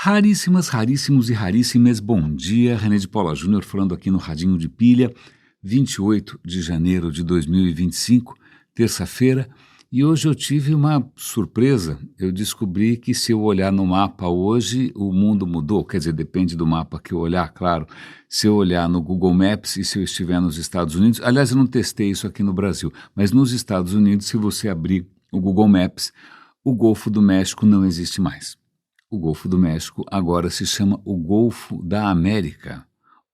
Raríssimas, raríssimos e raríssimas, bom dia, René de Paula Júnior falando aqui no Radinho de Pilha, 28 de janeiro de 2025, terça-feira, e hoje eu tive uma surpresa, eu descobri que se eu olhar no mapa hoje, o mundo mudou, quer dizer, depende do mapa que eu olhar, claro, se eu olhar no Google Maps e se eu estiver nos Estados Unidos, aliás eu não testei isso aqui no Brasil, mas nos Estados Unidos, se você abrir o Google Maps, o Golfo do México não existe mais. O Golfo do México agora se chama o Golfo da América.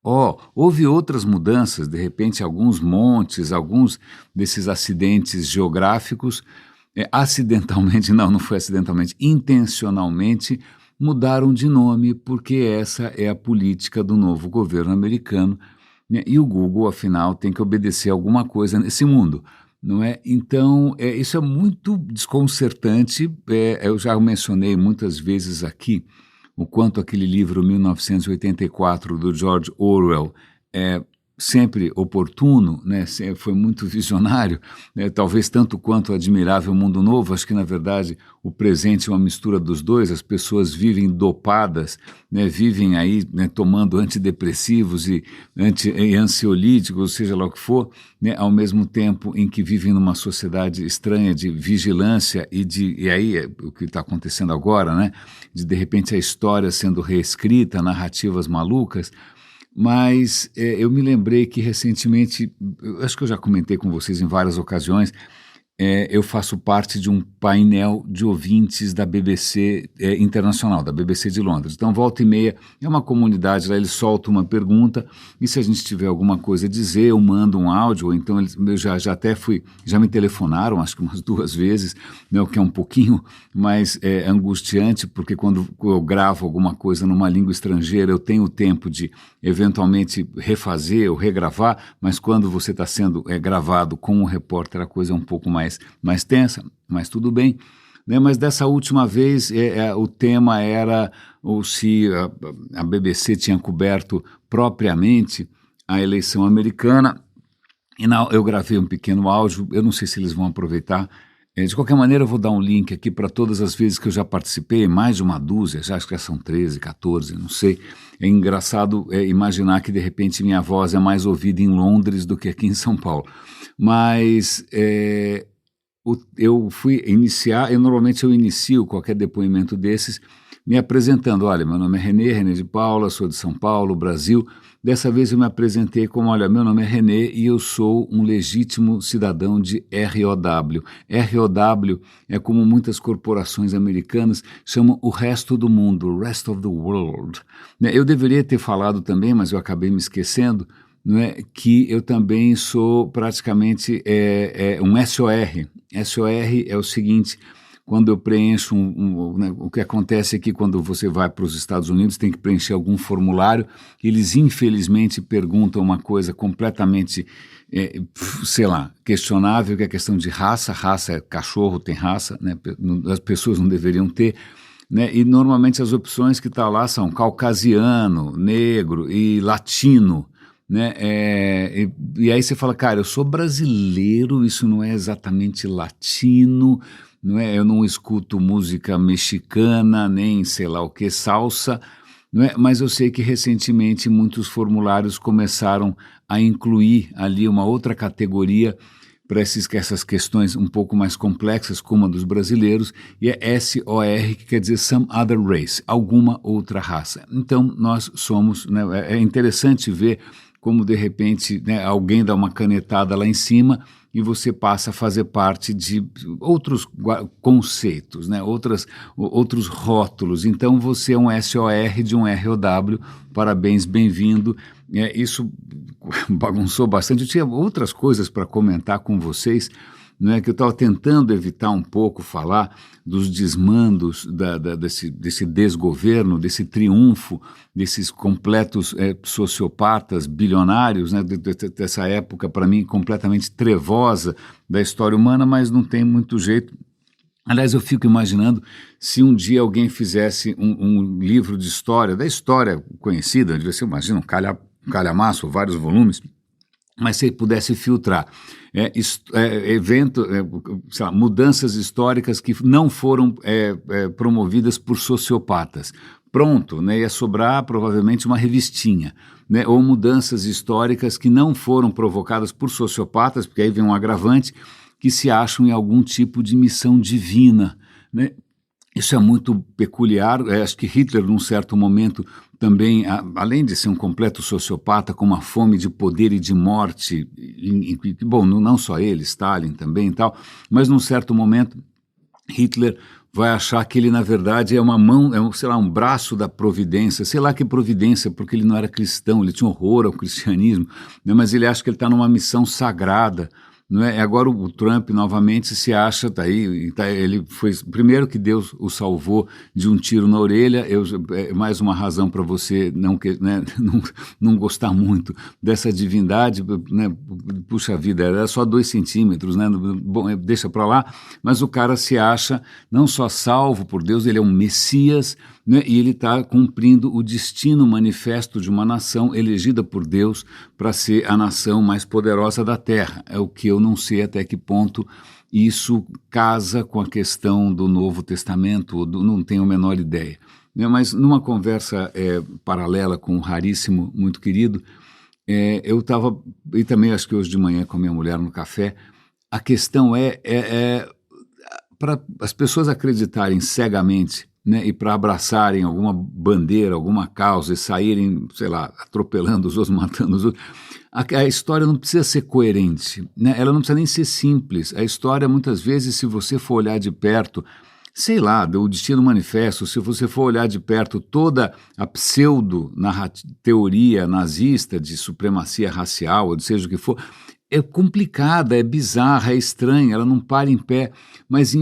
Houve outras mudanças, de repente alguns montes, alguns desses acidentes geográficos, acidentalmente, não foi acidentalmente, intencionalmente mudaram de nome, porque essa é a política do novo governo americano, né? E o Google, afinal, tem que obedecer alguma coisa nesse mundo. Não é? Então, isso é muito desconcertante. Eu já mencionei muitas vezes aqui o quanto aquele livro 1984 do George Orwell é sempre oportuno, né? Foi muito visionário, né? Talvez tanto quanto Admirável Mundo Novo. Acho que, na verdade, o presente é uma mistura dos dois. As pessoas vivem dopadas, né? Vivem aí, né, tomando antidepressivos e ansiolíticos, seja lá o que for, né? Ao mesmo tempo em que vivem numa sociedade estranha de vigilância e aí o que está acontecendo agora, né? De repente a história sendo reescrita, narrativas malucas. Mas eu me lembrei que recentemente, acho que eu já comentei com vocês em várias ocasiões, eu faço parte de um painel de ouvintes da BBC Internacional, da BBC de Londres. Então, volta e meia, é uma comunidade lá, eles soltam uma pergunta, e se a gente tiver alguma coisa a dizer, eu mando um áudio, ou então eu já me telefonaram, acho que umas 2 vezes, né, o que é um pouquinho mais angustiante, porque quando eu gravo alguma coisa numa língua estrangeira, eu tenho o tempo de eventualmente refazer ou regravar, mas quando você está sendo gravado com um repórter, a coisa é um pouco mais tensa, mas tudo bem. Né? Mas dessa última vez o tema era se a BBC tinha coberto propriamente a eleição americana, e eu gravei um pequeno áudio, eu não sei se eles vão aproveitar. De qualquer maneira, eu vou dar um link aqui para todas as vezes que eu já participei, mais de uma dúzia, acho que já são 13, 14, não sei. É engraçado imaginar que, de repente, minha voz é mais ouvida em Londres do que aqui em São Paulo. Mas eu fui iniciar, normalmente eu inicio qualquer depoimento desses me apresentando. Olha, meu nome é René de Paula, sou de São Paulo, Brasil. Dessa vez eu me apresentei como, olha, meu nome é René e eu sou um legítimo cidadão de ROW. ROW é como muitas corporações americanas chamam o resto do mundo, rest of the world. Eu deveria ter falado também, mas eu acabei me esquecendo, não é, que eu também sou praticamente um SOR. SOR é o seguinte: quando eu preencho né, o que acontece aqui quando você vai para os Estados Unidos, tem que preencher algum formulário, eles infelizmente perguntam uma coisa completamente, questionável, que é a questão de raça. Raça é cachorro, tem raça, né? As pessoas não deveriam ter, né? E normalmente as opções que estão lá são caucasiano, negro e latino. Né? E aí você fala, cara, eu sou brasileiro, isso não é exatamente latino, não é? Eu não escuto música mexicana, nem sei lá o que, salsa, não é? Mas eu sei que recentemente muitos formulários começaram a incluir ali uma outra categoria para essas questões um pouco mais complexas, como a dos brasileiros, e é SOR, que quer dizer some other race, alguma outra raça. Então nós somos, né, é interessante ver como de repente, né, alguém dá uma canetada lá em cima e você passa a fazer parte de outros conceitos, né, outros rótulos. Então você é um SOR de um ROW, parabéns, bem-vindo. Isso bagunçou bastante. Eu tinha outras coisas para comentar com vocês, né, que eu estava tentando evitar um pouco falar dos desmandos desse desgoverno, desse triunfo, desses completos sociopatas bilionários, né, dessa época, para mim, completamente trevosa da história humana, mas não tem muito jeito. Aliás, eu fico imaginando se um dia alguém fizesse um livro de história, da história conhecida, devia ser, imagina, um calhamaço, vários volumes, mas se ele pudesse filtrar mudanças históricas que não foram promovidas por sociopatas, pronto, né? Ia sobrar provavelmente uma revistinha, né? Ou mudanças históricas que não foram provocadas por sociopatas, porque aí vem um agravante, que se acham em algum tipo de missão divina, né? Isso é muito peculiar. Acho que Hitler, num certo momento, também, além de ser um completo sociopata, com uma fome de poder e de morte, bom, não só ele, Stalin também e tal, mas num certo momento, Hitler vai achar que ele, na verdade, é uma mão, sei lá, um braço da providência, sei lá que providência, porque ele não era cristão, ele tinha horror ao cristianismo, né, mas ele acha que ele está numa missão sagrada. Não é? Agora o Trump novamente se acha, ele foi primeiro que Deus o salvou de um tiro na orelha. É mais uma razão para você né, não gostar muito dessa divindade, né? Puxa vida, era só 2 centímetros, né? Bom, deixa para lá, mas o cara se acha não só salvo por Deus, ele é um Messias, né? E ele está cumprindo o destino manifesto de uma nação elegida por Deus para ser a nação mais poderosa da Terra. É o que eu não sei até que ponto isso casa com a questão do Novo Testamento, não tenho a menor ideia. Né? Mas numa conversa paralela com um raríssimo, muito querido, eu estava, e também acho que hoje de manhã com a minha mulher no café, a questão para as pessoas acreditarem cegamente, né, e para abraçarem alguma bandeira, alguma causa e saírem, sei lá, atropelando os outros, matando os outros, a história não precisa ser coerente, né? Ela não precisa nem ser simples. A história, muitas vezes, se você for olhar de perto, sei lá, do Destino Manifesto, se você for olhar de perto toda a pseudo-teoria nazista de supremacia racial, ou seja o que for, é complicada, é bizarra, é estranha, ela não para em pé, mas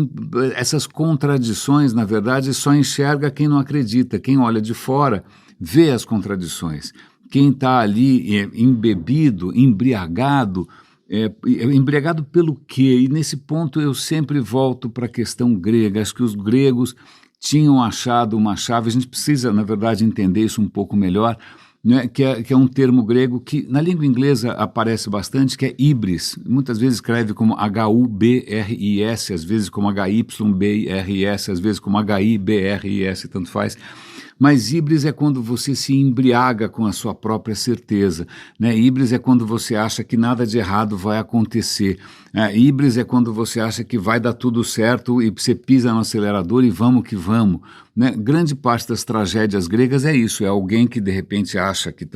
essas contradições, na verdade, só enxerga quem não acredita. Quem olha de fora vê as contradições. Quem está ali embebido, embriagado, embriagado pelo quê? E nesse ponto eu sempre volto para a questão grega. Acho que os gregos tinham achado uma chave. A gente precisa, na verdade, entender isso um pouco melhor, né, que é um termo grego que na língua inglesa aparece bastante, que é hybris. Muitas vezes escreve como H-U-B-R-I-S, às vezes como H-Y-B-R-I-S, às vezes como H-I-B-R-I-S, tanto faz. Mas híbris é quando você se embriaga com a sua própria certeza, né? Híbris é quando você acha que nada de errado vai acontecer. Híbris é quando você acha que vai dar tudo certo e você pisa no acelerador e vamos que vamos, né? Grande parte das tragédias gregas é isso, é alguém que de repente acha que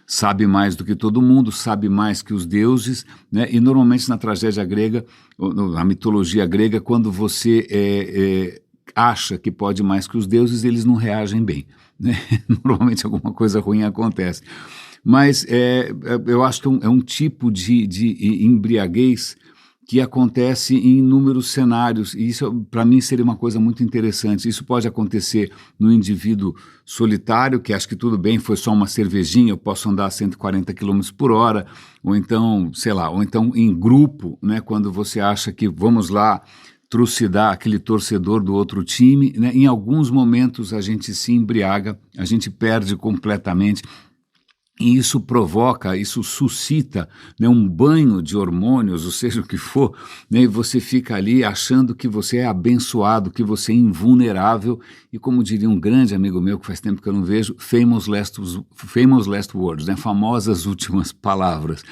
sabe mais do que todo mundo, sabe mais que os deuses, né? E normalmente na tragédia grega, na mitologia grega, quando você acha que pode mais que os deuses, eles não reagem bem, né? Normalmente alguma coisa ruim acontece. Mas eu acho que é um tipo de embriaguez que acontece em inúmeros cenários, e isso para mim seria uma coisa muito interessante. Isso pode acontecer no indivíduo solitário, que acha que tudo bem, foi só uma cervejinha, eu posso andar a 140 km por hora, ou então, sei lá, ou então em grupo, né, quando você acha que vamos lá trucidar aquele torcedor do outro time, né? Em alguns momentos a gente se embriaga, a gente perde completamente, e isso provoca, isso suscita, né, um banho de hormônios, ou seja o que for, né, e você fica ali achando que você é abençoado, que você é invulnerável, e como diria um grande amigo meu, que faz tempo que eu não vejo, famous last words, né, famosas últimas palavras.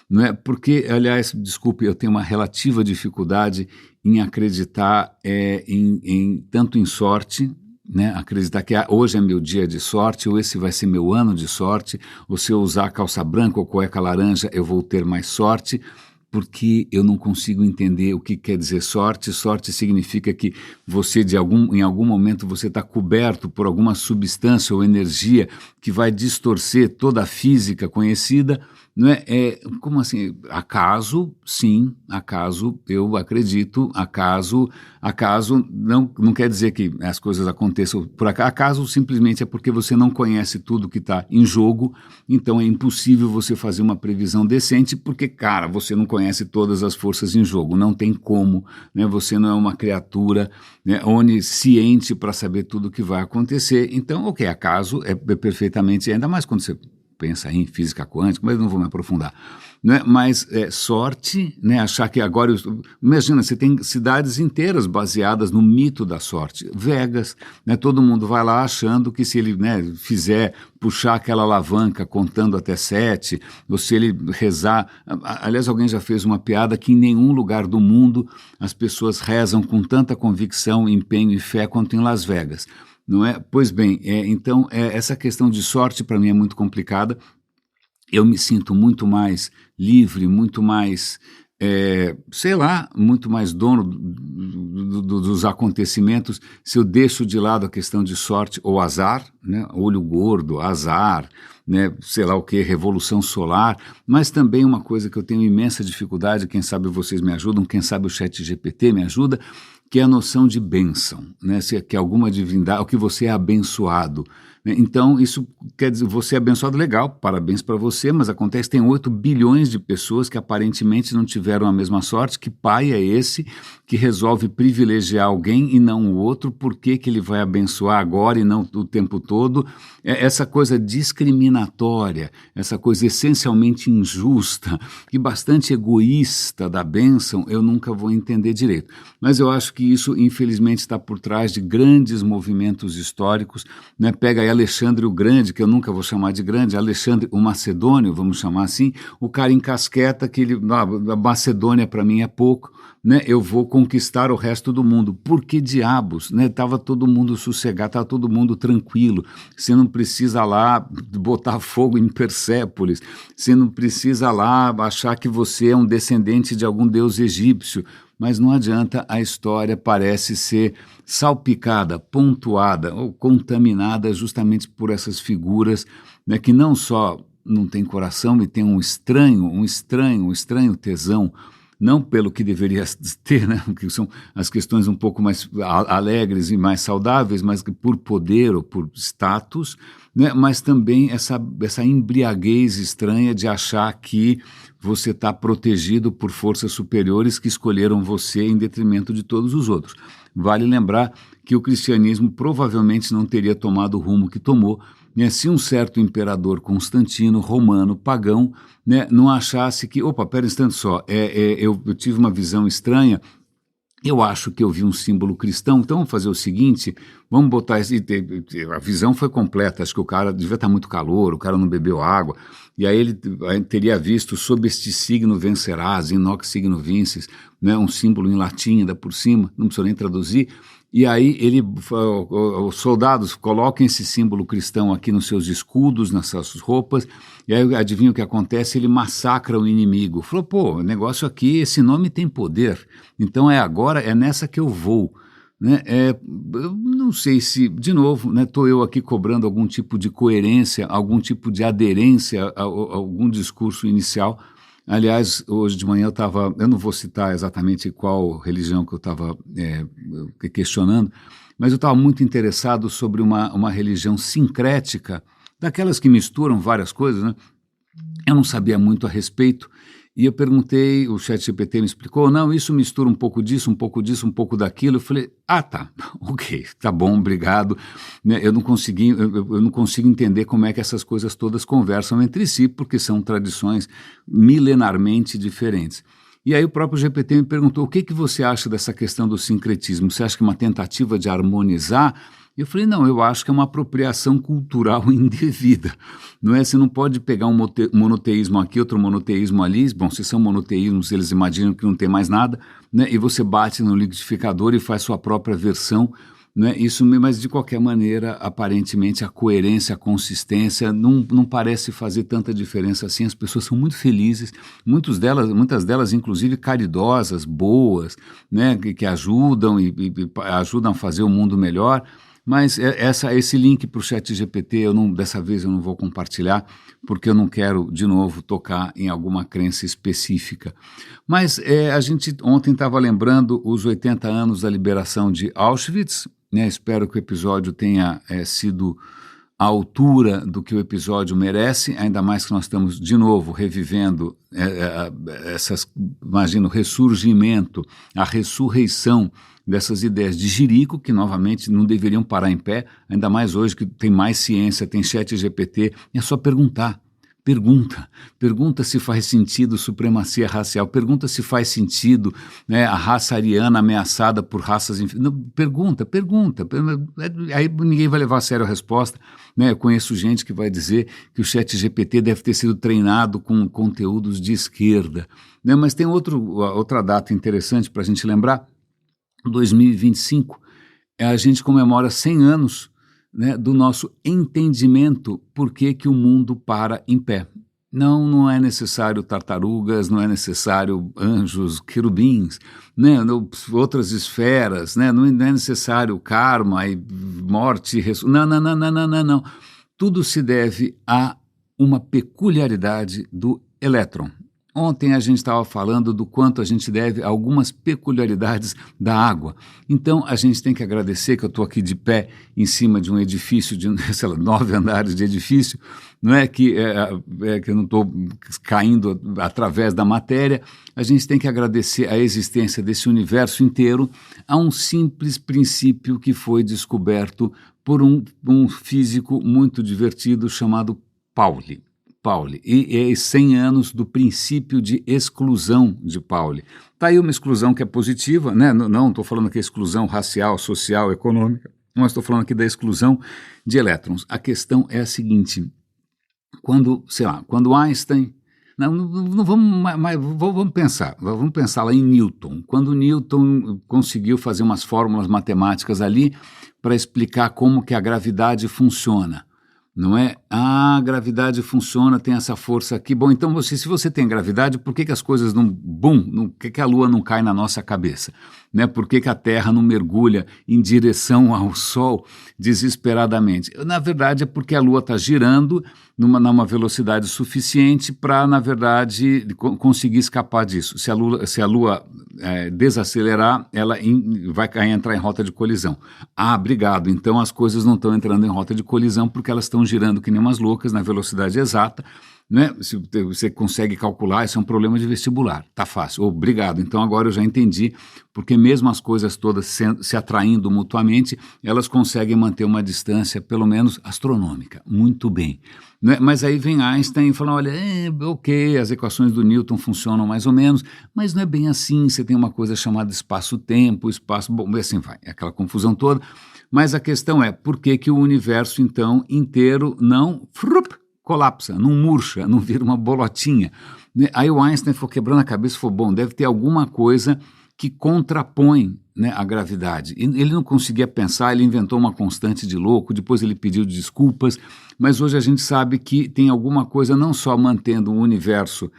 Não é? Porque, aliás, desculpe, eu tenho uma relativa dificuldade em acreditar tanto em sorte, né? Acreditar que hoje é meu dia de sorte, ou esse vai ser meu ano de sorte, ou se eu usar calça branca ou cueca laranja eu vou ter mais sorte, porque eu não consigo entender o que quer dizer sorte. Sorte significa que você, em algum momento, você está coberto por alguma substância ou energia que vai distorcer toda a física conhecida, não é? Como assim? Acaso, sim, acaso, eu acredito, acaso não quer dizer que as coisas aconteçam por acaso. Acaso simplesmente é porque você não conhece tudo que está em jogo, então é impossível você fazer uma previsão decente, porque, cara, você não conhece todas as forças em jogo, não tem como, né? Você não é uma criatura, né, onisciente para saber tudo o que vai acontecer. Então, acaso é perfeitamente, ainda mais quando você pensa em física quântica, mas não vou me aprofundar. Né? Mas sorte, né? Achar que agora... Imagina, você tem cidades inteiras baseadas no mito da sorte. Vegas, né? Todo mundo vai lá achando que se ele, né, fizer, puxar aquela alavanca contando até 7, ou se ele rezar... Aliás, alguém já fez uma piada que em nenhum lugar do mundo as pessoas rezam com tanta convicção, empenho e fé quanto em Las Vegas. Não é? Pois bem, então essa questão de sorte para mim é muito complicada. Eu me sinto muito mais livre, muito mais, muito mais dono dos acontecimentos se eu deixo de lado a questão de sorte ou azar, né? Olho gordo, azar, né? Sei lá o que, revolução solar, mas também uma coisa que eu tenho imensa dificuldade, quem sabe vocês me ajudam, quem sabe o ChatGPT me ajuda, que é a noção de bênção, né? Que é alguma divindade, o que você é abençoado. Né? Então, isso quer dizer, você é abençoado, legal, parabéns para você, mas acontece que tem 8 bilhões de pessoas que aparentemente não tiveram a mesma sorte. Que pai é esse que resolve privilegiar alguém e não o outro? Por que ele vai abençoar agora e não o tempo todo? Essa coisa discriminatória, essa coisa essencialmente injusta e bastante egoísta da bênção, eu nunca vou entender direito. Mas eu acho que isso, infelizmente, está por trás de grandes movimentos históricos, né? Pega aí Alexandre o Grande, que eu nunca vou chamar de grande, Alexandre o Macedônio, vamos chamar assim, o cara encasqueta que a Macedônia para mim é pouco, né? Eu vou conquistar o resto do mundo. Por que diabos? Né? Tava todo mundo sossegado, estava todo mundo tranquilo. Você não precisa lá botar fogo em Persépolis, você não precisa lá achar que você é um descendente de algum deus egípcio. Mas não adianta, a história parece ser salpicada, pontuada ou contaminada justamente por essas figuras, né, que não só não têm coração e têm um estranho tesão, não pelo que deveria ter, né, que são as questões um pouco mais alegres e mais saudáveis, mas por poder ou por status, né, mas também essa embriaguez estranha de achar que você está protegido por forças superiores que escolheram você em detrimento de todos os outros. Vale lembrar que o cristianismo provavelmente não teria tomado o rumo que tomou, né, se um certo imperador Constantino, romano, pagão, né, não achasse que, pera um instante só, eu tive uma visão estranha, eu acho que eu vi um símbolo cristão, então vamos fazer o seguinte, vamos botar esse... A visão foi completa, acho que o cara devia estar muito calor, o cara não bebeu água, e aí ele teria visto, sob este signo vencerás, in hoc signo vinces, né, um símbolo em latim ainda por cima, não precisa nem traduzir, e aí os soldados colocam esse símbolo cristão aqui nos seus escudos, nas suas roupas, e aí adivinha o que acontece? Ele massacra o inimigo. Falou, o negócio aqui, esse nome tem poder, então agora, é nessa que eu vou. Né? Eu não sei se, de novo, estou eu aqui cobrando algum tipo de coerência, algum tipo de aderência a algum discurso inicial. Aliás, hoje de manhã eu não vou citar exatamente qual religião que eu estava questionando, mas eu estava muito interessado sobre uma religião sincrética, daquelas que misturam várias coisas, né? Eu não sabia muito a respeito, e eu perguntei, o ChatGPT me explicou, não, isso mistura um pouco disso, um pouco disso, um pouco daquilo. Eu falei, tá, ok, tá bom, obrigado. Né, eu não consigo entender como é que essas coisas todas conversam entre si, porque são tradições milenarmente diferentes. E aí o próprio GPT me perguntou, o que você acha dessa questão do sincretismo? Você acha que é uma tentativa de harmonizar? Eu falei, não, eu acho que é uma apropriação cultural indevida, não é? Você não pode pegar um monoteísmo aqui, outro monoteísmo ali, bom, se são monoteísmos, eles imaginam que não tem mais nada, né? E você bate no liquidificador e faz sua própria versão, né? Isso, mas de qualquer maneira, aparentemente a coerência, a consistência não parece fazer tanta diferença assim. As pessoas são muito felizes, muitas delas inclusive caridosas, boas, né? Que ajudam e ajudam a fazer o mundo melhor. Mas esse link para o ChatGPT, dessa vez eu não vou compartilhar, porque eu não quero, de novo, tocar em alguma crença específica. Mas a gente ontem estava lembrando os 80 anos da liberação de Auschwitz, né? Espero que o episódio tenha sido à altura do que o episódio merece, ainda mais que nós estamos, de novo, revivendo imagina, o ressurgimento, a ressurreição dessas ideias de jirico, que novamente não deveriam parar em pé, ainda mais hoje que tem mais ciência, tem ChatGPT, é só perguntar. Pergunta se faz sentido supremacia racial, pergunta se faz sentido, né, a raça ariana ameaçada por raças... Pergunta. Aí ninguém vai levar a sério a resposta, né? Eu conheço gente que vai dizer que o ChatGPT deve ter sido treinado com conteúdos de esquerda, né? Mas tem outra data interessante para a gente lembrar, 2025, a gente comemora 100 anos, né, do nosso entendimento por que o mundo para em pé. Não é necessário tartarugas, não é necessário anjos, querubins, né, outras esferas, né, não é necessário karma e morte, não. Tudo se deve a uma peculiaridade do elétron. Ontem a gente estava falando do quanto a gente deve a algumas peculiaridades da água. Então a gente tem que agradecer que eu estou aqui de pé em cima de um edifício de, sei lá, 9 andares de edifício, não é que, que eu não estou caindo através da matéria. A gente tem que agradecer a existência desse universo inteiro a um simples princípio que foi descoberto por um físico muito divertido chamado Pauli, e 100 anos do princípio de exclusão de Pauli. Está aí uma exclusão que é positiva, né? Não estou falando aqui exclusão racial, social, econômica, mas estou falando aqui da exclusão de elétrons. A questão é a seguinte, quando Einstein... Não vamos pensar lá em Newton. Quando Newton conseguiu fazer umas fórmulas matemáticas ali para explicar como que a gravidade funciona, não é? A gravidade funciona, tem essa força aqui. Bom, então se você tem gravidade, por que as coisas não... por que a Lua não cai na nossa cabeça? Né? Por que a Terra não mergulha em direção ao Sol desesperadamente? Na verdade é porque a Lua está girando numa velocidade suficiente para, na verdade, conseguir escapar disso. Se a Lua desacelerar, ela vai entrar em rota de colisão. Ah, obrigado, então as coisas não estão entrando em rota de colisão porque elas estão girando que nem umas loucas na velocidade exata, né? Se você consegue calcular, isso é um problema de vestibular, tá fácil. Obrigado, então agora eu já entendi, porque mesmo as coisas todas se atraindo mutuamente, elas conseguem manter uma distância, pelo menos astronômica. Muito bem. Né? Mas aí vem Einstein e fala, olha, ok, as equações do Newton funcionam mais ou menos, mas não é bem assim, você tem uma coisa chamada espaço-tempo, bom, assim vai, é aquela confusão toda. Mas a questão é, por que o universo, então, inteiro não colapsa, não murcha, não vira uma bolotinha? Aí o Einstein foi quebrando a cabeça e falou, bom, deve ter alguma coisa que contrapõe, né, a gravidade. Ele não conseguia pensar, ele inventou uma constante de louco, depois ele pediu desculpas, mas hoje a gente sabe que tem alguma coisa não só mantendo o universo,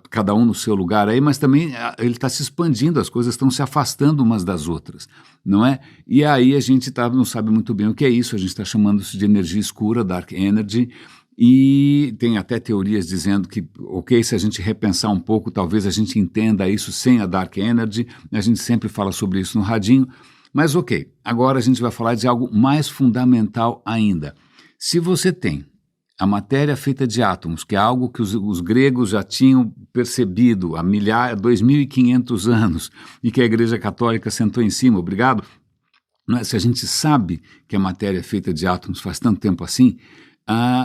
cada um no seu lugar aí, mas também ele está se expandindo, as coisas estão se afastando umas das outras, não é? E aí a gente não sabe muito bem o que é isso, a gente está chamando isso de energia escura, dark energy, e tem até teorias dizendo que, ok, se a gente repensar um pouco, talvez a gente entenda isso sem a dark energy, a gente sempre fala sobre isso no radinho, mas ok, agora a gente vai falar de algo mais fundamental ainda. Se você tem a matéria feita de átomos, que é algo que os gregos já tinham percebido há 2.500 anos e que a Igreja Católica sentou em cima, obrigado. Se a gente sabe que a matéria é feita de átomos faz tanto tempo assim,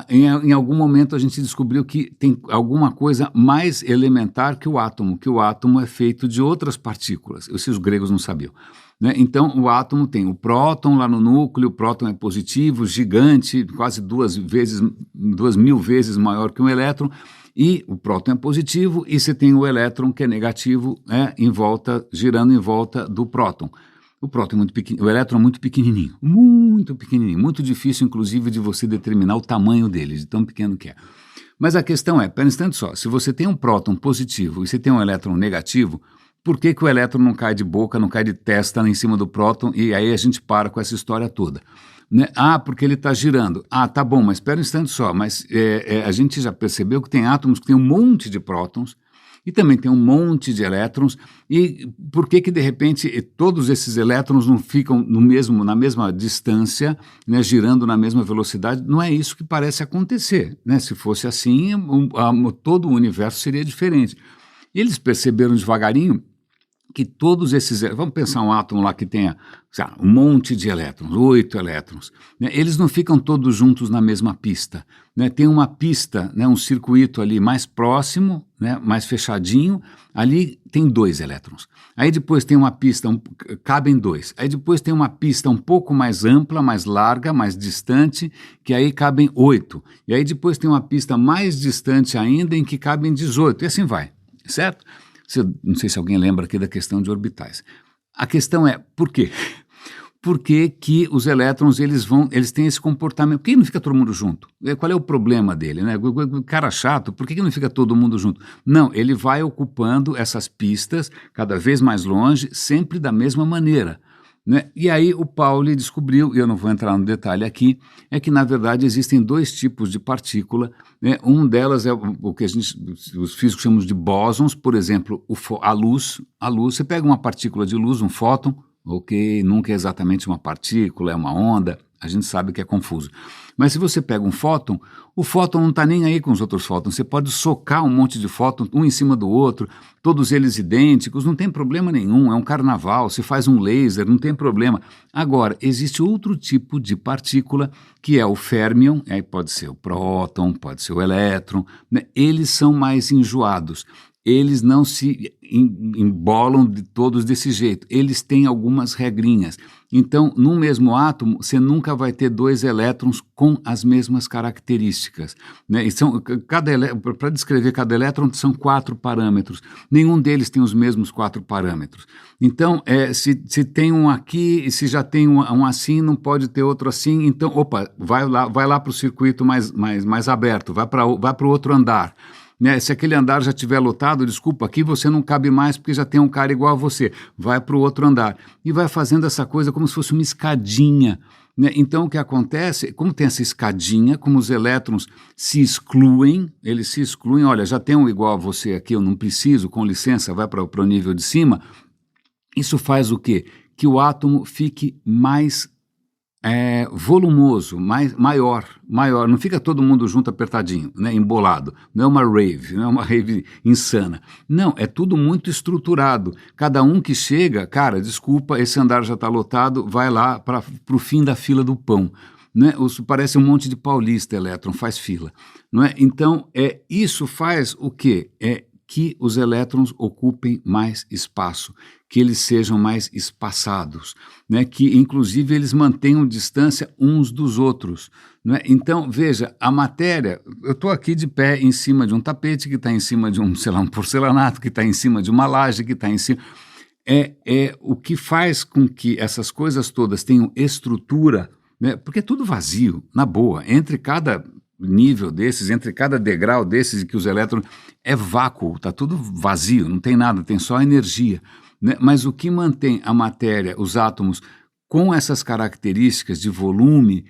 em algum momento a gente descobriu que tem alguma coisa mais elementar que o átomo é feito de outras partículas. Os gregos não sabiam. Né? Então, o átomo tem o próton lá no núcleo, o próton é positivo, gigante, quase 2.000 vezes maior que um elétron, e o próton é positivo, e você tem o elétron que é negativo, girando em volta do próton. O próton é muito pequeno, o elétron é muito pequenininho, muito difícil, inclusive, de você determinar o tamanho dele, de tão pequeno que é. Mas a questão é, pera um instante só, se você tem um próton positivo e você tem um elétron negativo, por que o elétron não cai de boca, não cai de testa lá em cima do próton, e aí a gente para com essa história toda? Né? Porque ele está girando. Tá bom, mas espera um instante só, mas a gente já percebeu que tem átomos que tem um monte de prótons, e também tem um monte de elétrons, e por que de repente todos esses elétrons não ficam na mesma distância, né, girando na mesma velocidade? Não é isso que parece acontecer, né? Se fosse assim, todo o universo seria diferente. E eles perceberam devagarinho que todos esses, vamos pensar um átomo lá que tenha, sei lá, um monte de elétrons, 8 elétrons, né? Eles não ficam todos juntos na mesma pista, né? Tem uma pista, né, um circuito ali mais próximo, né, mais fechadinho, ali tem 2 elétrons. Aí depois tem uma pista, cabem 2. Aí depois tem uma pista um pouco mais ampla, mais larga, mais distante, que aí cabem 8. E aí depois tem uma pista mais distante ainda, em que cabem 18, e assim vai, certo? Não sei se alguém lembra aqui da questão de orbitais. A questão é, por quê? Por que que os elétrons eles têm esse comportamento? Por que não fica todo mundo junto? Qual é o problema dele, né? O cara chato, por que não fica todo mundo junto? Não, ele vai ocupando essas pistas cada vez mais longe, sempre da mesma maneira, né? E aí o Pauli descobriu, e eu não vou entrar no detalhe aqui, é que na verdade existem 2 tipos de partícula, né? Um delas é o que os físicos chamam de bósons, por exemplo, a luz, você pega uma partícula de luz, um fóton, ok, nunca é exatamente uma partícula, é uma onda, a gente sabe que é confuso. Mas se você pega um fóton, o fóton não está nem aí com os outros fótons, você pode socar um monte de fótons, um em cima do outro, todos eles idênticos, não tem problema nenhum, é um carnaval, se faz um laser, não tem problema. Agora, existe outro tipo de partícula, que é o férmion, aí pode ser o próton, pode ser o elétron, né? Eles são mais enjoados. Eles não se embolam todos desse jeito, eles têm algumas regrinhas. Então, num mesmo átomo, você nunca vai ter 2 elétrons com as mesmas características, né? Para descrever cada elétron, são 4 parâmetros, nenhum deles tem os mesmos 4 parâmetros. Então, se tem um aqui, e se já tem um assim, não pode ter outro assim, então, vai lá para o circuito mais aberto, vai para o outro andar. Né? Se aquele andar já estiver lotado, desculpa, aqui você não cabe mais porque já tem um cara igual a você, vai para o outro andar. E vai fazendo essa coisa como se fosse uma escadinha, né? Então o que acontece, como tem essa escadinha, como os elétrons eles se excluem, olha, já tem um igual a você aqui, eu não preciso, com licença, vai para o nível de cima. Isso faz o quê? Que o átomo fique mais volumoso, maior, não fica todo mundo junto apertadinho, né, embolado, não é uma rave insana, não, é tudo muito estruturado, cada um que chega, cara, desculpa, esse andar já está lotado, vai lá para o fim da fila do pão, né? Parece um monte de paulista, elétron, faz fila, não é? Então, isso faz o quê? Que os elétrons ocupem mais espaço, que eles sejam mais espaçados, né? Que inclusive eles mantenham distância uns dos outros, né? Então, veja, a matéria, eu estou aqui de pé em cima de um tapete que está em cima de um porcelanato, que está em cima de uma laje, que está em cima... o que faz com que essas coisas todas tenham estrutura, né? Porque é tudo vazio, na boa, entre cada nível desses, entre cada degrau desses, que os elétrons é vácuo, está tudo vazio, não tem nada, tem só energia, né? Mas o que mantém a matéria, os átomos, com essas características de volume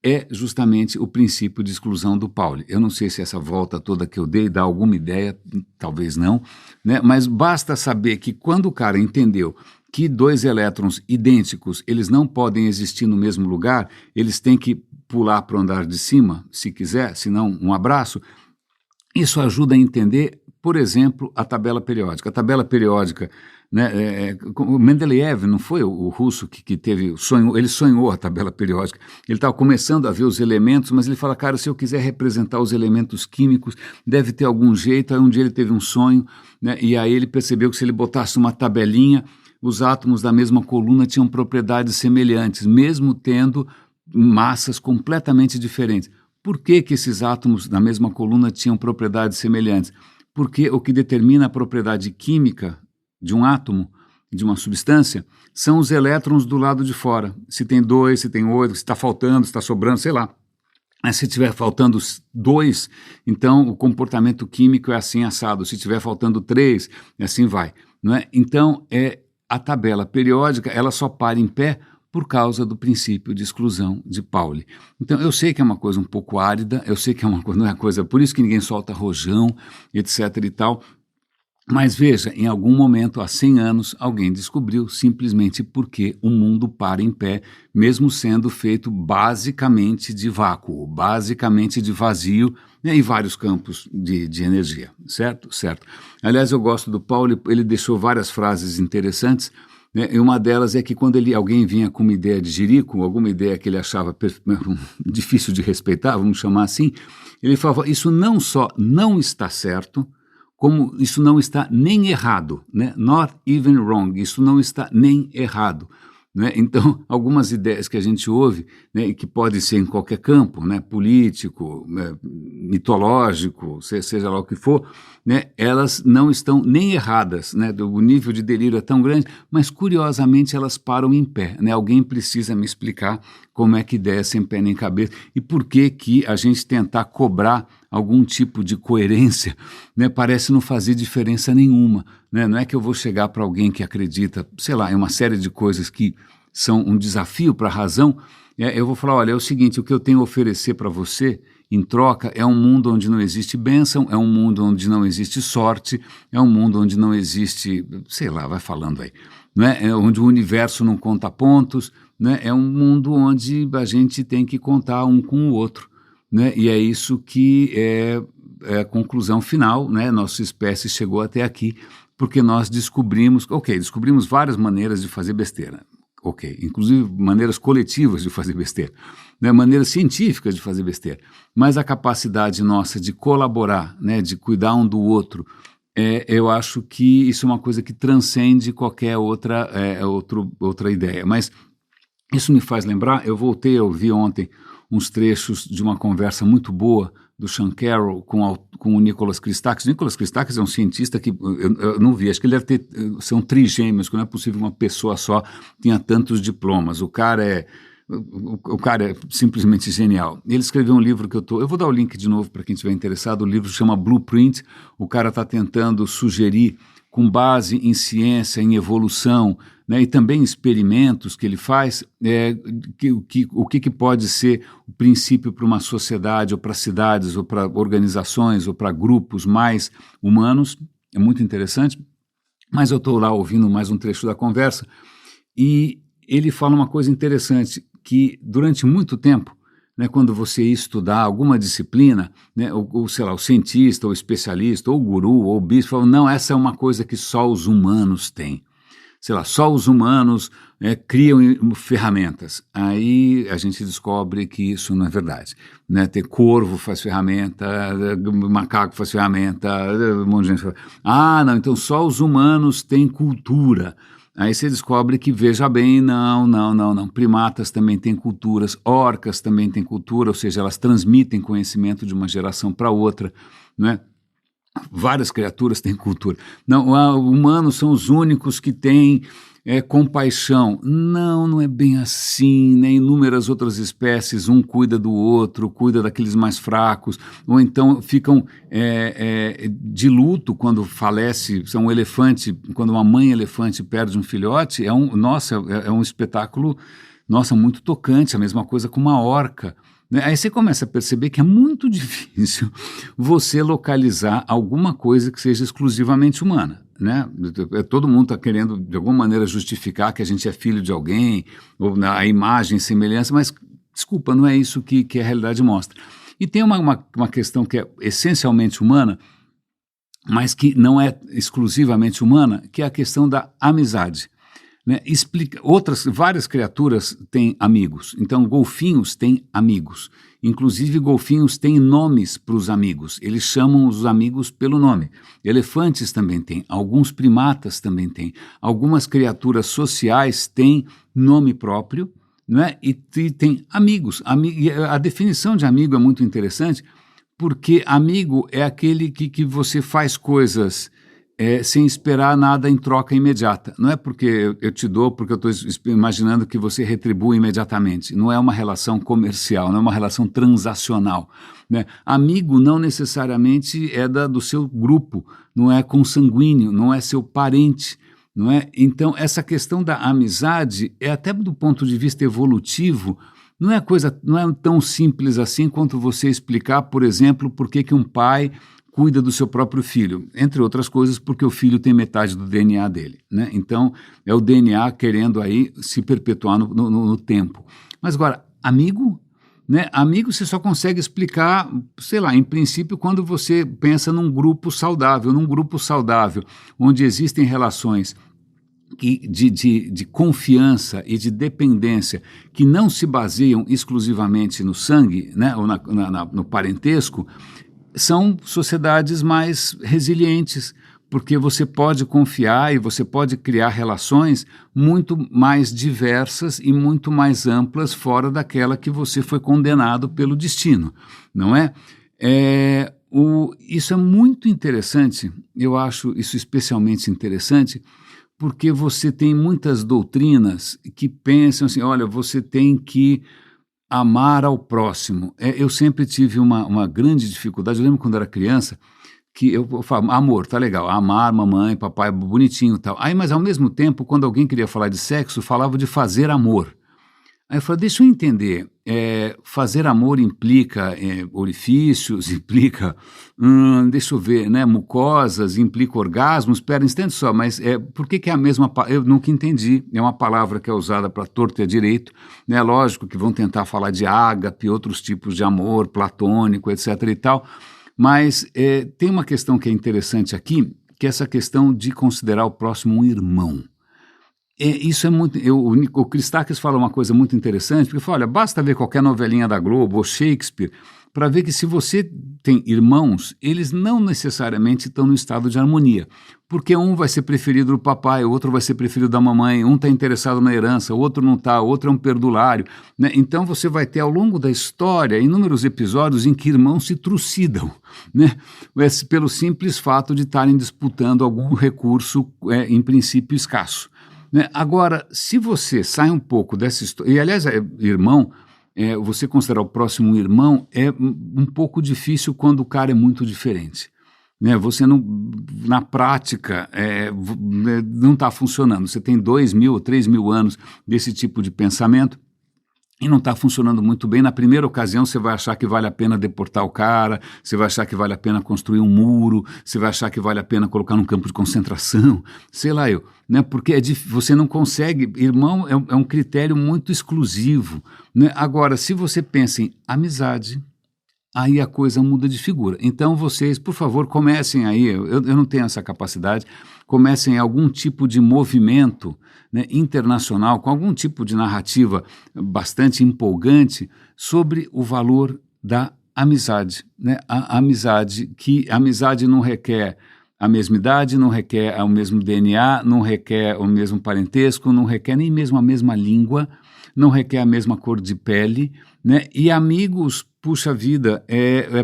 é justamente o princípio de exclusão do Pauli. Eu não sei se essa volta toda que eu dei dá alguma ideia, talvez não, né? Mas basta saber que quando o cara entendeu que 2 elétrons idênticos, eles não podem existir no mesmo lugar, eles têm que pular para o andar de cima, se quiser, se não, um abraço. Isso ajuda a entender, por exemplo, a tabela periódica. A tabela periódica, né, o Mendeleev, não foi o russo que teve sonho, ele sonhou a tabela periódica. Ele estava começando a ver os elementos, mas ele fala, cara, se eu quiser representar os elementos químicos, deve ter algum jeito. Aí um dia ele teve um sonho, né, e aí ele percebeu que se ele botasse uma tabelinha, os átomos da mesma coluna tinham propriedades semelhantes, mesmo tendo massas completamente diferentes. Por que esses átomos da mesma coluna tinham propriedades semelhantes? Porque o que determina a propriedade química de um átomo, de uma substância, são os elétrons do lado de fora. Se tem 2, se tem 8, se está faltando, se está sobrando, sei lá. Mas se tiver faltando 2, então o comportamento químico é assim assado. Se tiver faltando 3, assim vai, não é? Então, a tabela periódica, ela só para em pé por causa do princípio de exclusão de Pauli. Então, eu sei que é uma coisa um pouco árida, eu sei que não é uma coisa, por isso que ninguém solta rojão, etc. e tal, mas veja, em algum momento, há 100 anos, alguém descobriu simplesmente porque o mundo para em pé, mesmo sendo feito basicamente de vácuo, basicamente de vazio, né, e vários campos de energia, certo? Certo. Aliás, eu gosto do Paulo, ele deixou várias frases interessantes, né, e uma delas é que quando alguém vinha com uma ideia de jirico, alguma ideia que ele achava difícil de respeitar, vamos chamar assim, ele falava, isso não só não está certo, como isso não está nem errado, né? Not even wrong, isso não está nem errado. Né? Então, algumas ideias que a gente ouve, né, e que podem ser em qualquer campo, né, político, mitológico, seja lá o que for, né, elas não estão nem erradas, né, o nível de delírio é tão grande, mas curiosamente elas param em pé. Né? Alguém precisa me explicar como é que ideia sem pé nem cabeça e por que a gente tentar cobrar algum tipo de coerência, né, parece não fazer diferença nenhuma. Né? Não é que eu vou chegar para alguém que acredita, sei lá, em uma série de coisas que são um desafio para a razão, eu vou falar, olha, é o seguinte, o que eu tenho a oferecer para você, em troca, é um mundo onde não existe bênção, é um mundo onde não existe sorte, é um mundo onde não existe, sei lá, vai falando aí, né? É onde o universo não conta pontos, né? É um mundo onde a gente tem que contar um com o outro. Né? E é isso que é a conclusão final, né? Nossa espécie chegou até aqui porque nós descobrimos várias maneiras de fazer besteira, inclusive maneiras coletivas de fazer besteira, né? Maneiras científicas de fazer besteira, mas a capacidade nossa de colaborar, né? De cuidar um do outro, eu acho que isso é uma coisa que transcende qualquer outra ideia, mas isso me faz lembrar, eu voltei a ouvir ontem uns trechos de uma conversa muito boa do Sean Carroll com o Nicholas Christakis. O Nicholas Christakis é um cientista que eu não vi, acho que ele deve são trigêmeos, que não é possível que uma pessoa só tenha tantos diplomas. O cara é simplesmente genial. Ele escreveu um livro eu vou dar o link de novo para quem estiver interessado, o livro chama Blueprint. O cara está tentando sugerir, com base em ciência, em evolução, né, e também experimentos que ele faz, o que pode ser o princípio para uma sociedade, ou para cidades, ou para organizações, ou para grupos mais humanos. É muito interessante, mas eu estou lá ouvindo mais um trecho da conversa, e ele fala uma coisa interessante, que durante muito tempo, né, quando você ia estudar alguma disciplina, né, sei lá, o cientista, o especialista, ou o guru, ou o bispo, falam, não, essa é uma coisa que só os humanos têm. Sei lá, só os humanos criam ferramentas. Aí a gente descobre que isso não é verdade. Né? Ter corvo faz ferramenta, macaco faz ferramenta, um monte de gente faz. Não, então só os humanos têm cultura. Aí você descobre que, veja bem, não. Primatas também têm culturas, orcas também têm cultura, ou seja, elas transmitem conhecimento de uma geração para outra, não é? Várias criaturas têm cultura. Não, humanos são os únicos que têm compaixão. Não é bem assim, né? Inúmeras outras espécies, um cuida do outro, cuida daqueles mais fracos, ou então ficam de luto quando falece, um elefante, quando uma mãe elefante perde um filhote, é um espetáculo, muito tocante, a mesma coisa com uma orca. Aí você começa a perceber que é muito difícil você localizar alguma coisa que seja exclusivamente humana, né? Todo mundo está querendo, de alguma maneira, justificar que a gente é filho de alguém, ou a imagem, semelhança, mas, desculpa, não é isso que a realidade mostra. E tem uma questão que é essencialmente humana, mas que não é exclusivamente humana, que é a questão da amizade. Né? Várias criaturas têm amigos, então golfinhos têm amigos, inclusive golfinhos têm nomes para os amigos, eles chamam os amigos pelo nome. Elefantes também têm, alguns primatas também têm, algumas criaturas sociais têm nome próprio, né? E tem amigos. A definição de amigo é muito interessante, porque amigo é aquele que você faz coisas sem esperar nada em troca imediata. Não é porque eu te dou, porque eu estou imaginando que você retribua imediatamente. Não é uma relação comercial, não é uma relação transacional. Né? Amigo não necessariamente é do seu grupo, não é consanguíneo, não é seu parente. Não é? Então, essa questão da amizade é até do ponto de vista evolutivo, não é tão simples assim quanto você explicar, por exemplo, por que um pai cuida do seu próprio filho, entre outras coisas porque o filho tem metade do DNA dele, né? Então, é o DNA querendo aí se perpetuar no tempo. Mas agora, amigo? né? Amigo você só consegue explicar, sei lá, em princípio, quando você pensa num grupo saudável, onde existem relações de confiança e de dependência que não se baseiam exclusivamente no sangue, né, ou no parentesco, são sociedades mais resilientes, porque você pode confiar e você pode criar relações muito mais diversas e muito mais amplas fora daquela que você foi condenado pelo destino, não é? Isso é muito interessante, eu acho isso especialmente interessante, porque você tem muitas doutrinas que pensam assim, olha, você tem que amar ao próximo. Eu sempre tive uma grande dificuldade, eu lembro quando era criança, que eu falo, amor, tá legal, amar mamãe, papai, bonitinho e tal. Aí, mas ao mesmo tempo, quando alguém queria falar de sexo, falava de fazer amor. Aí eu falei, deixa eu entender, fazer amor implica orifícios, implica, deixa eu ver, né, mucosas, implica orgasmos, espera um instante só, mas por que é a mesma palavra? Eu nunca entendi, é uma palavra que é usada para torto e a direito, né, lógico que vão tentar falar de ágape, outros tipos de amor, platônico, etc e tal, mas tem uma questão que é interessante aqui, que é essa questão de considerar o próximo um irmão. Isso é muito. O Christakis fala uma coisa muito interessante, porque fala: olha, basta ver qualquer novelinha da Globo ou Shakespeare para ver que se você tem irmãos, eles não necessariamente estão no estado de harmonia, porque um vai ser preferido do papai, o outro vai ser preferido da mamãe, um está interessado na herança, o outro não está, o outro é um perdulário, né? Então você vai ter ao longo da história inúmeros episódios em que irmãos se trucidam, né? Pelo simples fato de estarem disputando algum recurso, em princípio escasso. Né? Agora, se você sai um pouco dessa história, e aliás, irmão, você considerar o próximo um irmão é um pouco difícil quando o cara é muito diferente. Né? Você não, na prática, não está funcionando. Você tem 2.000 ou 3.000 anos desse tipo de pensamento, e não está funcionando muito bem. Na primeira ocasião você vai achar que vale a pena deportar o cara, você vai achar que vale a pena construir um muro, você vai achar que vale a pena colocar num campo de concentração, sei lá eu, né? Porque você não consegue, irmão é um critério muito exclusivo, né? Agora, se você pensa em amizade, aí a coisa muda de figura. Então vocês, por favor, comecem aí, eu não tenho essa capacidade, comecem algum tipo de movimento, né, internacional, com algum tipo de narrativa bastante empolgante sobre o valor da amizade. Né? A amizade, que a amizade não requer a mesma idade, não requer o mesmo DNA, não requer o mesmo parentesco, não requer nem mesmo a mesma língua, não requer a mesma cor de pele, né? E amigos, puxa vida,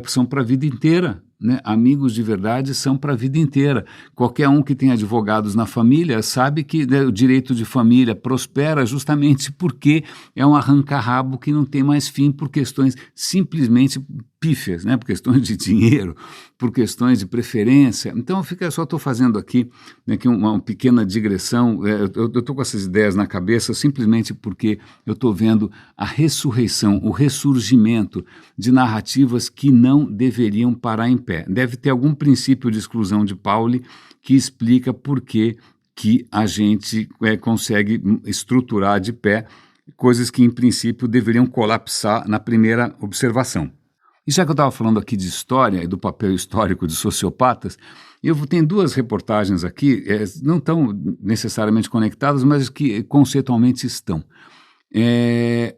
são para a vida inteira. Né? Amigos de verdade são para a vida inteira. Qualquer um que tem advogados na família sabe que, né, o direito de família prospera justamente porque é um arranca-rabo que não tem mais fim por questões simplesmente pífias, né? Por questões de dinheiro, por questões de preferência. Então, só estou fazendo aqui, né, uma pequena digressão. Eu estou com essas ideias na cabeça simplesmente porque eu estou vendo a ressurreição, o ressurgimento de narrativas que não deveriam parar em pé. Deve ter algum princípio de exclusão de Pauli que explica por que a gente consegue estruturar de pé coisas que, em princípio, deveriam colapsar na primeira observação. E já que eu estava falando aqui de história e do papel histórico de sociopatas, eu tenho duas reportagens aqui, não estão necessariamente conectadas, mas que conceitualmente estão.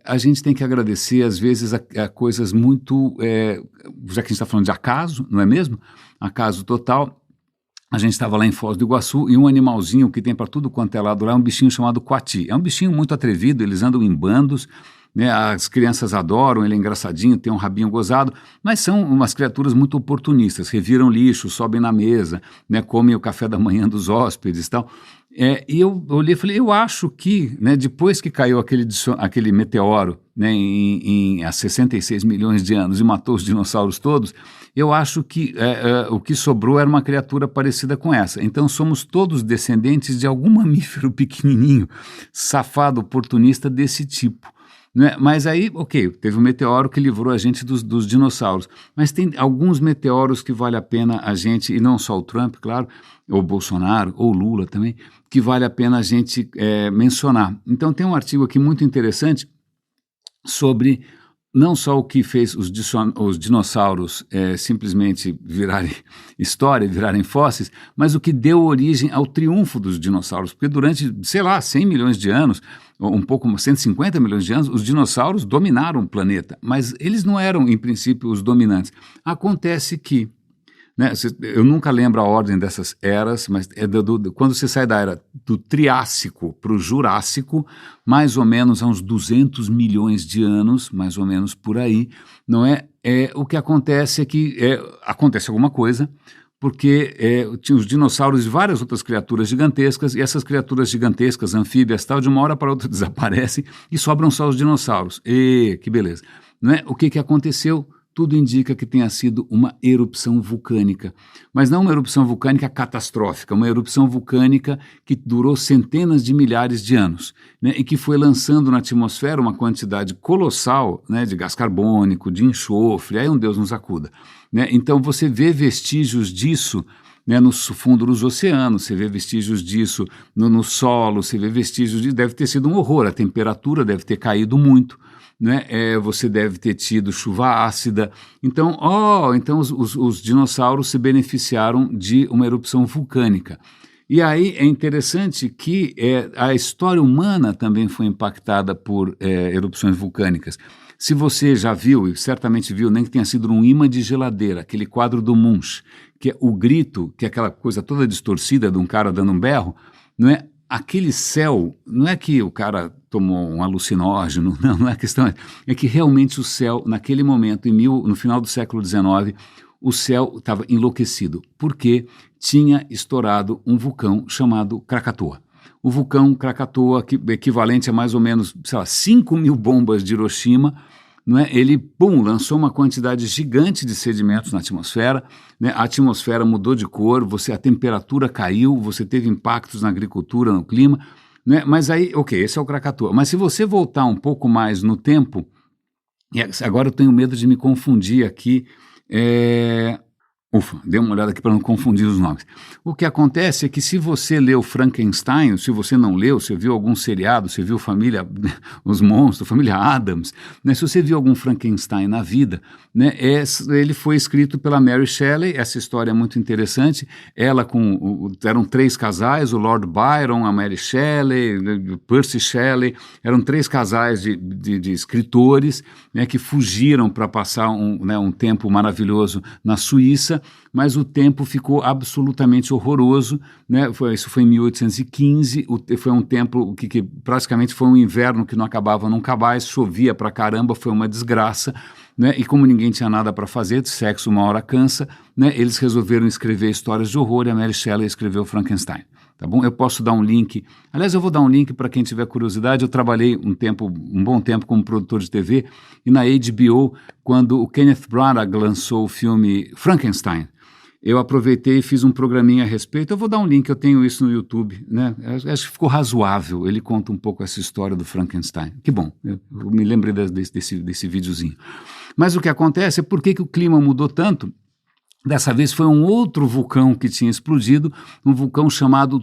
A gente tem que agradecer, às vezes, a coisas muito... já que a gente está falando de acaso, não é mesmo? Acaso total. A gente estava lá em Foz do Iguaçu e um animalzinho que tem para tudo quanto é lado lá é um bichinho chamado coati. É um bichinho muito atrevido, eles andam em bandos, né? As crianças adoram, ele é engraçadinho, tem um rabinho gozado, mas são umas criaturas muito oportunistas, reviram lixo, sobem na mesa, né? Comem o café da manhã dos hóspedes e tal. E eu olhei e falei, eu acho que, né, depois que caiu aquele meteoro, né, há 66 milhões de anos e matou os dinossauros todos, eu acho que o que sobrou era uma criatura parecida com essa. Então somos todos descendentes de algum mamífero pequenininho, safado, oportunista desse tipo. Né? Mas aí, ok, teve um meteoro que livrou a gente dos dinossauros, mas tem alguns meteoros que vale a pena a gente, e não só o Trump, claro, ou Bolsonaro, ou Lula também, que vale a pena a gente mencionar. Então tem um artigo aqui muito interessante sobre não só o que fez os dinossauros simplesmente virarem história, virarem fósseis, mas o que deu origem ao triunfo dos dinossauros, porque durante, sei lá, 100 milhões de anos, ou um pouco, 150 milhões de anos, os dinossauros dominaram o planeta, mas eles não eram, em princípio, os dominantes. Acontece que, né, eu nunca lembro a ordem dessas eras, mas quando você sai da era do Triássico para o Jurássico, mais ou menos há uns 200 milhões de anos, mais ou menos por aí, não é? O que acontece é que acontece alguma coisa, porque tinha os dinossauros e várias outras criaturas gigantescas, e essas criaturas gigantescas, anfíbias, tal, de uma hora para outra desaparecem e sobram só os dinossauros. Que beleza. Não é? O que aconteceu? Tudo indica que tenha sido uma erupção vulcânica, mas não uma erupção vulcânica catastrófica, uma erupção vulcânica que durou centenas de milhares de anos, né, e que foi lançando na atmosfera uma quantidade colossal, né, de gás carbônico, de enxofre, aí um Deus nos acuda. Né? Então você vê vestígios disso, né, no fundo dos oceanos, você vê vestígios disso no solo, você vê vestígios disso, deve ter sido um horror, a temperatura deve ter caído muito. Né? Você deve ter tido chuva ácida. Então, os dinossauros se beneficiaram de uma erupção vulcânica. E aí é interessante que a história humana também foi impactada por erupções vulcânicas. Se você já viu, e certamente viu, nem que tenha sido um imã de geladeira, aquele quadro do Munch, que é o grito, que é aquela coisa toda distorcida de um cara dando um berro, não é? Aquele céu, não é que o cara tomou um alucinógeno, não é a questão, é que realmente o céu, naquele momento, no final do século XIX, o céu estava enlouquecido, porque tinha estourado um vulcão chamado Krakatoa. O vulcão Krakatoa, equivalente a mais ou menos, 5 mil bombas de Hiroshima, não é? Ele, lançou uma quantidade gigante de sedimentos na atmosfera, né? A atmosfera mudou de cor, a temperatura caiu, você teve impactos na agricultura, no clima, né? Mas aí, esse é o Krakatoa. Mas se você voltar um pouco mais no tempo, agora eu tenho medo de me confundir aqui, dê uma olhada aqui para não confundir os nomes. O que acontece é que se você leu Frankenstein, se você não leu, você viu algum seriado, você viu Os Monstros, Família Addams, né? Se você viu algum Frankenstein na vida, né? Ele foi escrito pela Mary Shelley, essa história é muito interessante, ela eram 3 casais, o Lord Byron, a Mary Shelley, Percy Shelley, eram 3 casais de escritores, né? Que fugiram para passar um tempo maravilhoso na Suíça, mas o tempo ficou absolutamente horroroso, né? Isso foi em 1815, foi um tempo que praticamente foi um inverno que não acabava nunca mais, chovia pra caramba, foi uma desgraça, né? E como ninguém tinha nada para fazer, sexo uma hora cansa, né? Eles resolveram escrever histórias de horror e a Mary Shelley escreveu Frankenstein. Tá bom? Eu posso dar um link. Aliás, eu vou dar um link para quem tiver curiosidade. Eu trabalhei um bom tempo como produtor de TV e na HBO, quando o Kenneth Branagh lançou o filme Frankenstein, eu aproveitei e fiz um programinha a respeito. Eu vou dar um link, eu tenho isso no YouTube, né? Acho que ficou razoável. Ele conta um pouco essa história do Frankenstein. Que bom, eu me lembrei desse videozinho. Mas o que acontece é por que o clima mudou tanto? Dessa vez foi um outro vulcão que tinha explodido, um vulcão chamado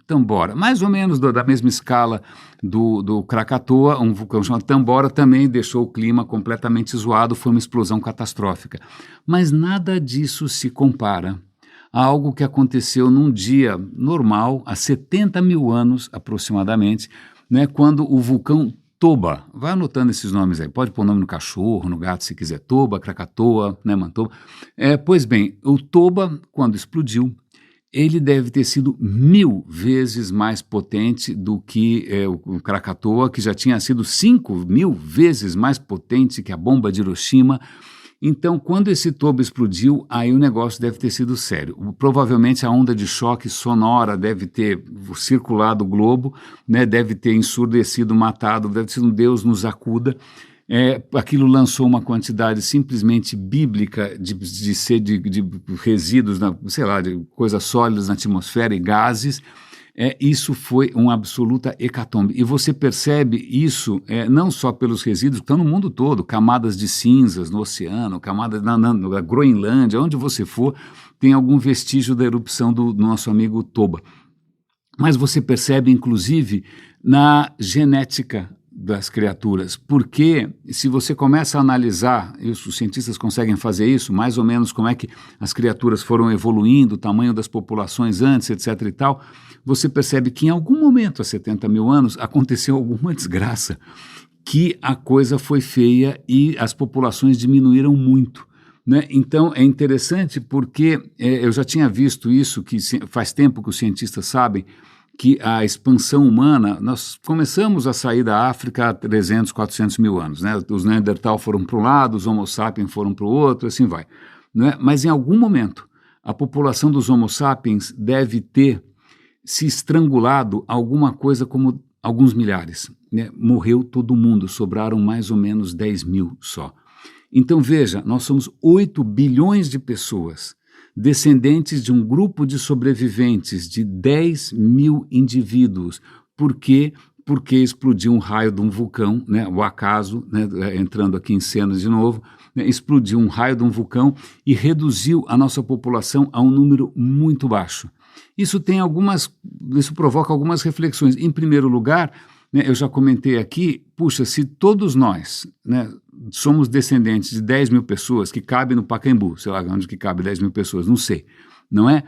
Tambora, mais ou menos da mesma escala do Krakatoa, um vulcão chamado Tambora também deixou o clima completamente zoado, foi uma explosão catastrófica. Mas nada disso se compara a algo que aconteceu num dia normal, há 70 mil anos aproximadamente, né, quando o vulcão Toba, vai anotando esses nomes aí, pode pôr o nome no cachorro, no gato se quiser, Toba, Krakatoa, né, Mantoba. Pois bem, o Toba, quando explodiu, ele deve ter sido 1000 vezes mais potente do que o Krakatoa, que já tinha sido 5.000 vezes mais potente que a bomba de Hiroshima. Então, quando esse Toba explodiu, aí o negócio deve ter sido sério. Provavelmente a onda de choque sonora deve ter circulado o globo, né, deve ter ensurdecido, matado, deve ser um Deus nos acuda. Aquilo lançou uma quantidade simplesmente bíblica de resíduos, de coisas sólidas na atmosfera e gases. Isso foi uma absoluta hecatombe. E você percebe isso não só pelos resíduos que estão no mundo todo, camadas de cinzas no oceano, camadas na Groenlândia, onde você for, tem algum vestígio da erupção do nosso amigo Toba. Mas você percebe, inclusive, na genética das criaturas, porque se você começa a analisar, e os cientistas conseguem fazer isso, mais ou menos como é que as criaturas foram evoluindo, o tamanho das populações antes, etc. e tal, você percebe que em algum momento, há 70 mil anos, aconteceu alguma desgraça, que a coisa foi feia e as populações diminuíram muito. Né? Então, é interessante porque eu já tinha visto isso, que faz tempo que os cientistas sabem, que a expansão humana, nós começamos a sair da África há 300, 400 mil anos. Né? Os Neandertal foram para um lado, os Homo sapiens foram para o outro, assim vai. Né? Mas em algum momento, a população dos Homo sapiens deve ter se estrangulado alguma coisa como alguns milhares. Né? Morreu todo mundo, sobraram mais ou menos 10 mil só. Então veja, nós somos 8 bilhões de pessoas, descendentes de um grupo de sobreviventes de 10 mil indivíduos. Por quê? Porque explodiu um raio de um vulcão, né? O acaso, né? Entrando aqui em cena de novo, né? Explodiu um raio de um vulcão e reduziu a nossa população a um número muito baixo. Isso provoca algumas reflexões. Em primeiro lugar, né, eu já comentei aqui, puxa, se todos nós, né, somos descendentes de 10 mil pessoas, que cabe no Pacaembu, sei lá onde que cabe 10 mil pessoas, não sei, não é?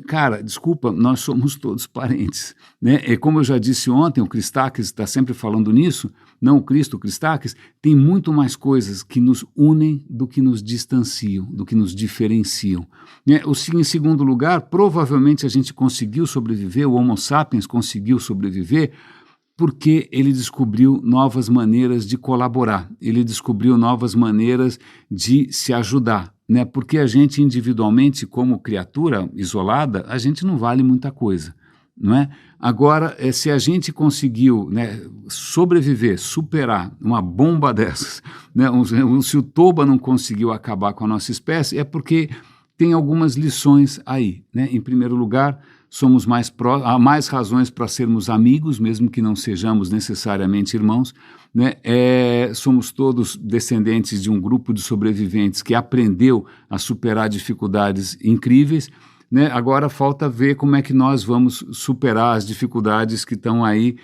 Cara, desculpa, nós somos todos parentes, né? E como eu já disse ontem, o Christakis está sempre falando nisso, não o Cristo, o Christakis, tem muito mais coisas que nos unem do que nos distanciam, do que nos diferenciam. Né? Em segundo lugar, provavelmente a gente conseguiu sobreviver, o Homo sapiens conseguiu sobreviver, porque ele descobriu novas maneiras de colaborar, ele descobriu novas maneiras de se ajudar, né? Porque a gente individualmente, como criatura isolada, a gente não vale muita coisa, não é? Agora, se a gente conseguiu, né, sobreviver, superar uma bomba dessas, né, se o Toba não conseguiu acabar com a nossa espécie, é porque tem algumas lições aí, né? Em primeiro lugar, há mais razões para sermos amigos, mesmo que não sejamos necessariamente irmãos, né? Somos todos descendentes de um grupo de sobreviventes que aprendeu a superar dificuldades incríveis, né? Agora falta ver como é que nós vamos superar as dificuldades que estão aí,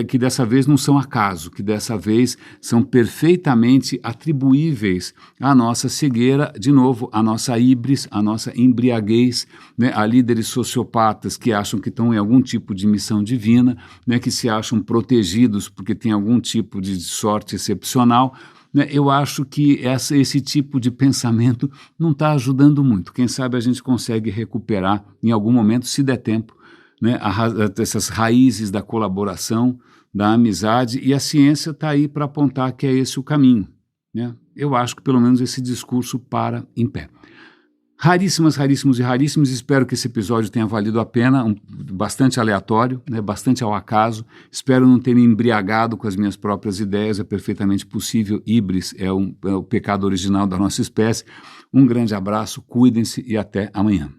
que dessa vez não são acaso, que dessa vez são perfeitamente atribuíveis à nossa cegueira, de novo, à nossa híbris, à nossa embriaguez, né, a líderes sociopatas que acham que estão em algum tipo de missão divina, né, que se acham protegidos porque tem algum tipo de sorte excepcional. Né, eu acho que esse tipo de pensamento não está ajudando muito. Quem sabe a gente consegue recuperar em algum momento, se der tempo, né, essas raízes da colaboração, da amizade, e a ciência está aí para apontar que é esse o caminho. Né? Eu acho que pelo menos esse discurso para em pé. Raríssimos e raríssimos, espero que esse episódio tenha valido a pena, bastante aleatório, né, bastante ao acaso, espero não ter me embriagado com as minhas próprias ideias, é perfeitamente possível, híbris é o pecado original da nossa espécie. Um grande abraço, cuidem-se e até amanhã.